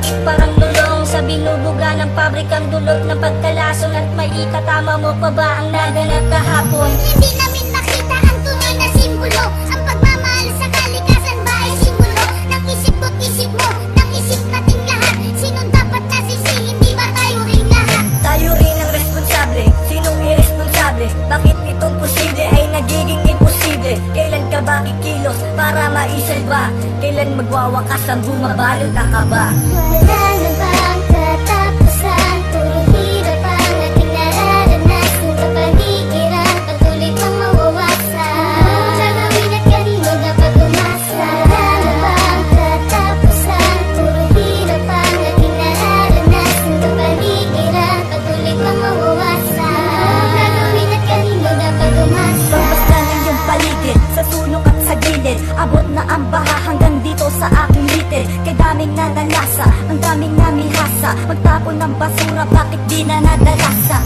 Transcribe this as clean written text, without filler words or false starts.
sakit parang lulong sa binubuga ng pabrikang dulot ng pagkalason. At may ikatama mo pa ba ang naganap kahapon? Hindi namin nakita ang tunay na simbolo. Ang pagmamahal sa kalikasan ba ay simbolo ng isip ko't isip mo, ng isip nating lahat? Sinong dapat nasisihin, di ba tayo rin lahat? Tayo rin ang responsable, sinong irresponsable? Bakit itong posible ay nagiging imposible? Kailan ka ba kikilos para maisalba? Kailan magwawakas ang bumabalot na kaba? Wala na bang katapusan? Puro hirap ang ating nararanasan. Kapaligiran, patuloy pang mawawasan. Gagawin at kanino dapat umasa? Wala na bang katapusan? Puro hirap ang ating nararanasan. Kapaligiran, patuloy pang mawawasan. Gagawin at kanino dapat umasa? Pagbasta ng iyong paligid, sa sulok at sa gilid. Abot na ang baha hanggang dito sa aking litid. Kay daming nanalasa, ang daming namihasa. Magtapon ng basura, bakit di na nadalasa?